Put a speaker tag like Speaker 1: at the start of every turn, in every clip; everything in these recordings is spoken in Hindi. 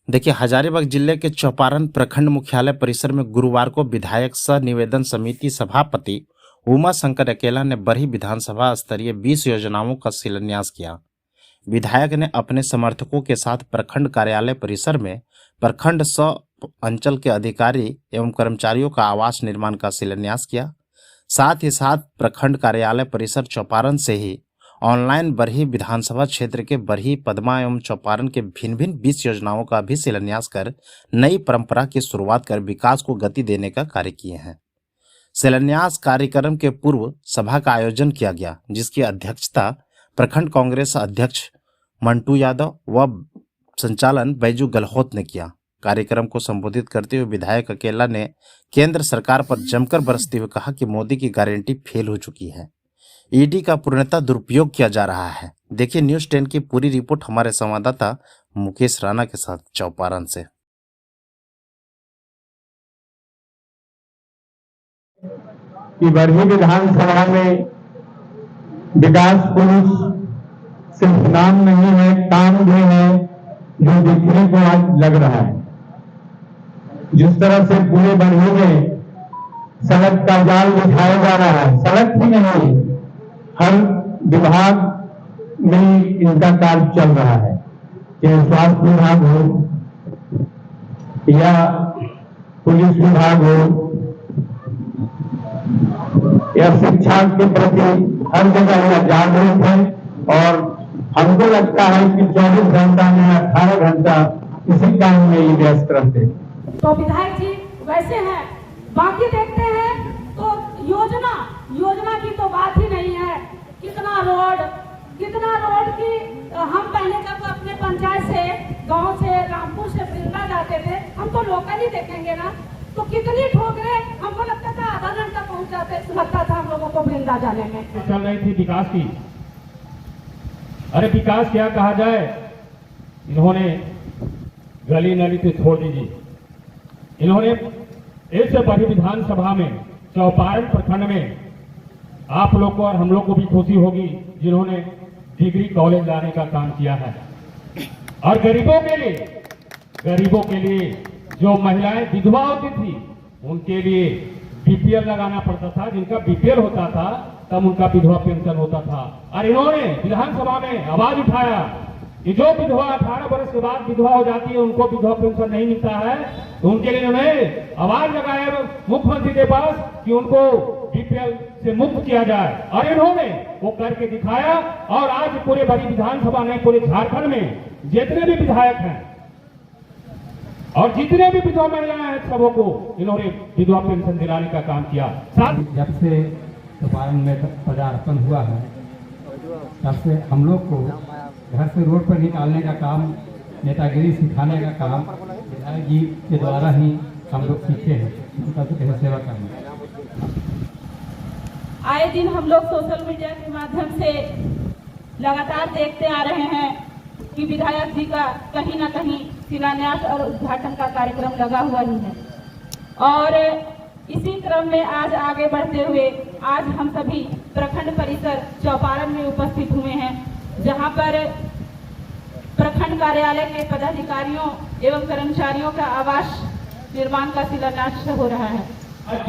Speaker 1: देखिए, हजारीबाग जिले के चौपारण प्रखंड मुख्यालय परिसर में गुरुवार को विधायक सह निवेदन समिति सभापति उमा शंकर अकेला ने बरही विधानसभा स्तरीय 20 योजनाओं का शिलान्यास किया। विधायक ने अपने समर्थकों के साथ प्रखंड कार्यालय परिसर में प्रखंड सह अंचल के अधिकारी एवं कर्मचारियों का आवास निर्माण का शिलान्यास किया। साथ ही साथ प्रखंड कार्यालय परिसर चौपारण से ही ऑनलाइन बरही विधानसभा क्षेत्र के बरही, पदमा एवं चौपारण के भिन्न भिन्न 20 योजनाओं का भी शिलान्यास कर नई परंपरा की शुरुआत कर विकास को गति देने का कार्य किए हैं। शिलान्यास कार्यक्रम के पूर्व सभा का आयोजन किया गया, जिसकी अध्यक्षता प्रखंड कांग्रेस अध्यक्ष मंटू यादव व संचालन बैजू गहलोत ने किया। कार्यक्रम को संबोधित करते हुए विधायक अकेला ने केंद्र सरकार पर जमकर बरसते हुए कहा कि मोदी की गारंटी फेल हो चुकी है, ईडी का पूर्णतः दुरुपयोग किया जा रहा है। देखिए न्यूज़ 10 की पूरी रिपोर्ट हमारे संवाददाता मुकेश राणा के साथ चौपारण से।
Speaker 2: कि बरही विधानसभा में विकास पुरुष सिर्फ नाम नहीं है, काम भी है, जो देखने को आज लग रहा है। जिस तरह से पूरे बरही में सड़क का जाल बिछाया जा रहा है, सड़क ही नहीं, हर विभाग में इनका कार्य चल रहा है, चाहे स्वास्थ्य विभाग हो या पुलिस विभाग हो या शिक्षा के प्रति हर जगह यह जागरूक है। और हमको लगता है कि 24 घंटा में 18 घंटा इसी काम में ये व्यस्त रहते।
Speaker 3: तो विधायक जी वैसे हैं, बाकी देखते हैं तो योजना की तो बात ही नहीं है। कितना रोड की हम पहले जब अपने पंचायत से, गांव से, रामपुर से वृंदा जाते थे, हम तो लोकल ही देखेंगे ना, तो कितनी ठोकरें हमको लगता था आधा घंटा पहुंच जाते, लगता था हम लोगों को वृंदा जाने में।
Speaker 4: चल रही थी विकास की, अरे विकास क्या कहा जाए, इन्होंने गली नली से छोड़ दीजिए। इन्होंने ऐसे बड़ी विधानसभा में चौपारण प्रखंड में आप लोग को और हम लोग को भी खुशी होगी, जिन्होंने डिग्री कॉलेज लाने का काम किया है। और गरीबों के लिए जो महिलाएं विधवा होती थी उनके लिए बीपीएल लगाना पड़ता था। जिनका बीपीएल होता था तब उनका विधवा पेंशन होता था। और इन्होंने विधानसभा में आवाज उठाया कि जो विधवा 18 वर्ष के बाद विधवा हो जाती है, उनको विधवा पेंशन नहीं मिलता है, तो उनके लिए उन्हें आवाज लगाया मुख्यमंत्री के पास कि उनको बीपीएल से मुक्त किया जाए। और इन्होंने वो करके दिखाया। और आज पूरे बड़ी विधानसभा ने, पूरे झारखंड में जितने भी विधायक हैं और जितने भी विधवा महिलाएं हैं, सबों को इन्होंने विधवा पेंशन दिलाने का काम किया।
Speaker 5: जब से चौपारण में पदार्पण हुआ है, तब से हम लोग को घर से रोड पर निकालने का काम, नेतागिरी सिखाने का काम विधायक जी के द्वारा ही हम लोग सीखे हैं। उनका तो कहीं सेवा करना।
Speaker 3: आए दिन हम लोग सोशल मीडिया के माध्यम से लगातार देखते आ रहे हैं कि विधायक जी का कहीं ना कहीं शिलान्यास और उद्घाटन का कार्यक्रम लगा हुआ ही है। और इसी क्रम में आज आगे बढ़ते हुए आज हम सभी प्रखंड परिसर चौपारण में उपस्थित हुए हैं, जहां पर प्रखंड कार्यालय के पदाधिकारियों एवं कर्मचारियों का आवास निर्माण का शिलान्यास हो रहा है।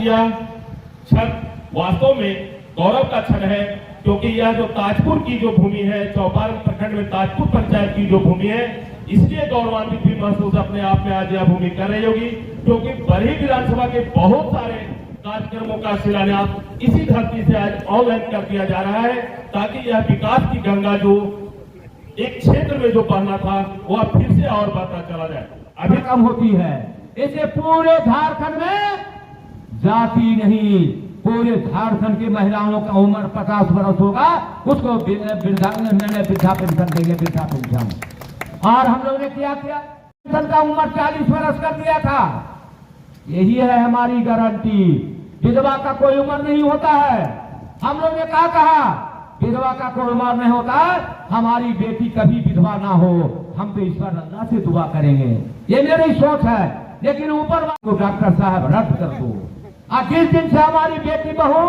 Speaker 4: यह क्षण वास्तव में गौरव का क्षण है, क्योंकि यह जो ताजपुर की जो भूमि है, चौपारण प्रखंड में ताजपुर पंचायत की जो भूमि है, इसलिए गौरवान्वित भी महसूस अपने आप में आज यह भूमि कर रही होगी, क्योंकि बरही विधानसभा के बहुत सारे कार्यक्रमों का शिलान्यास इसी धरती से आज ऑनलाइन कर दिया जा रहा है, ताकि यह विकास की गंगा जो एक क्षेत्र में जो बहना था वह फिर से और बढ़ता चला जाए।
Speaker 5: अभी कम होती है, इसे पूरे झारखंड में जाति नहीं, पूरे झारखंड की महिलाओं का उम्र 50 वर्ष होगा, उसको वृद्धा पेंशन देंगे, वृद्धा पेंशन। और हम लोग ने क्या किया, पेंशन का उम्र 40 वर्ष कर दिया था। यही है हमारी गारंटी। विधवा का कोई उम्र नहीं होता है। हम लोग ने क्या कहा, विधवा का कोई उम्र नहीं होता है, हमारी बेटी कभी विधवा ना हो, हम तो ईश्वर अल्लाह से दुआ करेंगे। ये मेरी सोच है। लेकिन ऊपर को डॉक्टर साहब रद्द कर दो। आज जिस दिन से हमारी बेटी बहू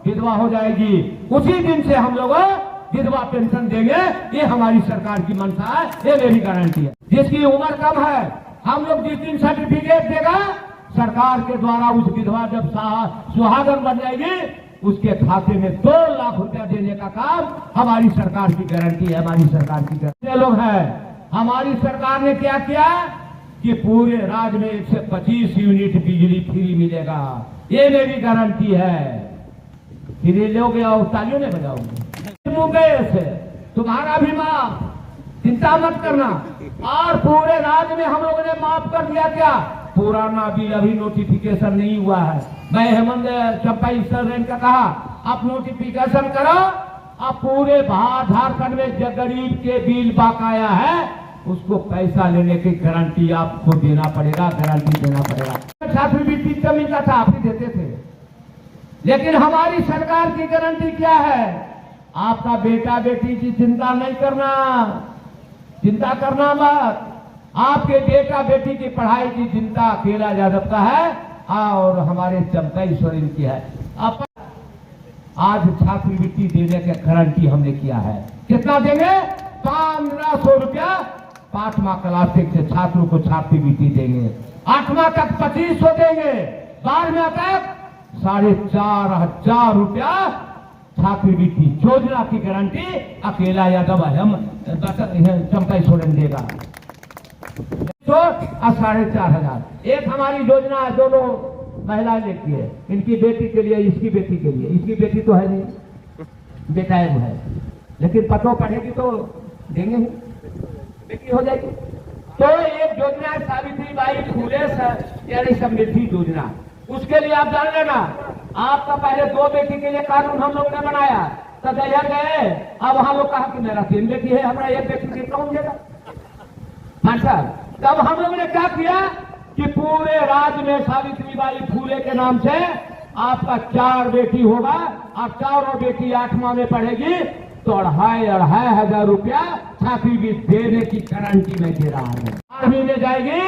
Speaker 5: विधवा हो जाएगी, उसी दिन से हम लोग विधवा पेंशन देंगे। ये हमारी सरकार की मंशा है, ये मेरी गारंटी है। जिसकी उम्र कम है हम लोग जिस दिन सर्टिफिकेट देगा सरकार के द्वारा उस विधवा जब सुहागन बन जाएगी उसके खाते में 2 लाख रुपया देने का काम हमारी सरकार की गारंटी है। हमारी सरकार की गारंटी लोग है। हमारी सरकार ने क्या किया कि पूरे राज्य में 125 यूनिट बिजली फ्री मिलेगा। ये मेरी गारंटी है। फ्री लोगे और तालियों नहीं बजाओगे। मुकेश तुम्हारा भी माफ, चिंता मत करना। और पूरे राज्य में हम लोगों ने माफ कर दिया क्या? पुराना बिल अभी नोटिफिकेशन नहीं हुआ है। मैं हेमंत चंपाई सर का कहा आप नोटिफिकेशन करो। अब पूरे झारखंड में जो गरीब के बिल बकाया है उसको पैसा लेने की गारंटी आपको देना पड़ेगा, गारंटी देना पड़ेगा। छात्रवृत्ति कम मिलता था, आप ही देते थे। लेकिन हमारी सरकार की गारंटी क्या है? आपका बेटा बेटी की चिंता नहीं करना, चिंता करना मत। आपके बेटा बेटी की पढ़ाई की चिंता अकेला यादव का है और हमारे चंपाई सोरेन की है। आज छात्रवृत्ति देने की गारंटी हमने किया है। कितना देंगे? 1500 रुपया 5वां क्लास के छात्रों को छात्रवृत्ति देंगे। 8वां तक 2500 देंगे। 12वां तक 4500 रुपया छात्रवृत्ति योजना की गारंटी अकेला यादव हम चंपाई सोरेन देगा। तो 4500 एक हमारी योजना है, दोनों महिलाएं लेती है। इनकी बेटी के लिए, इसकी बेटी के लिए। इसकी बेटी तो है नहीं, बेटा है, लेकिन पतो पढ़ेगी तो देंगे ही, बेटी हो जाएगी। तो एक योजना है सावित्रीबाई फुले यानी समृद्धि योजना। उसके लिए आप जान लेना, आपका पहले 2 बेटी के लिए कानून हम लोग ने बनाया, तब गए। अब हम लोग कहा कि मेरा 3 बेटी है, हमारा 1 बेटी कितना हो जाएगा? तब हम लोगों ने क्या किया कि पूरे राज्य में सावित्रीबाई फुले के नाम से आपका 4 बेटी होगा और 4 बेटी 8वां में पढ़ेगी तो 2500 रुपया छात्रवृत्ति देने की गारंटी मैं दे रहा हूँ। 8वीं में जाएगी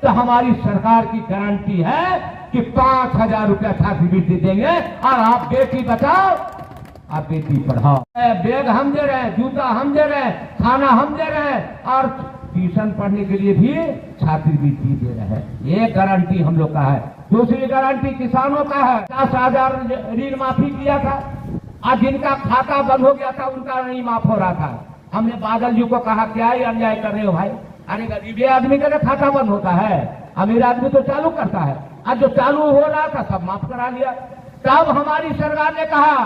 Speaker 5: तो हमारी सरकार की गारंटी है कि 5000 रुपया छात्रवृत्ति देंगे और आप बेटी बचाओ, आप बेटी पढ़ाओ। बैग हम दे रहे हैं, जूता हम दे रहे हैं, खाना हम दे रहे हैं और ट्यूशन पढ़ने के लिए भी छात्रवृत्ति दे रहे हैं। ये गारंटी हम लोग का है। दूसरी गारंटी किसानों का है। 50,000 ऋण माफी किया था, आज जिनका खाता बंद हो गया था उनका नहीं माफ हो रहा था। हमने बादल जी को कहा क्या ही अन्याय कर रहे हो भाई? अरे गरीब आदमी का खाता बंद होता है, अमीर आदमी तो चालू करता है। आज जो चालू हो रहा था सब माफ करा लिया। तब हमारी सरकार ने कहा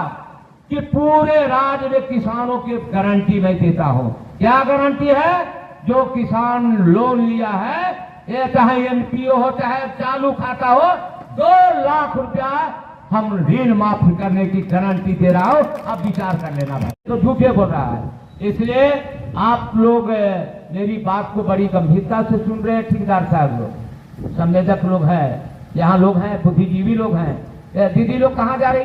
Speaker 5: कि पूरे राज्य में किसानों की गारंटी मैं देता हूँ। क्या गारंटी है? जो किसान लोन लिया है, ये चाहे एनपीओ हो चाहे चालू खाता हो, 2 लाख रुपया हम ऋण माफ करने की गारंटी दे रहा हूं। अब विचार कर लेना भाई, तो झूठे बोल रहा है। इसलिए आप लोग मेरी बात को बड़ी गंभीरता से सुन रहे हैं। ठेकेदार साहब लोग, संवेदक लोग हैं, यहाँ लोग हैं, बुद्धिजीवी लोग हैं। दीदी लोग कहाँ जा रही?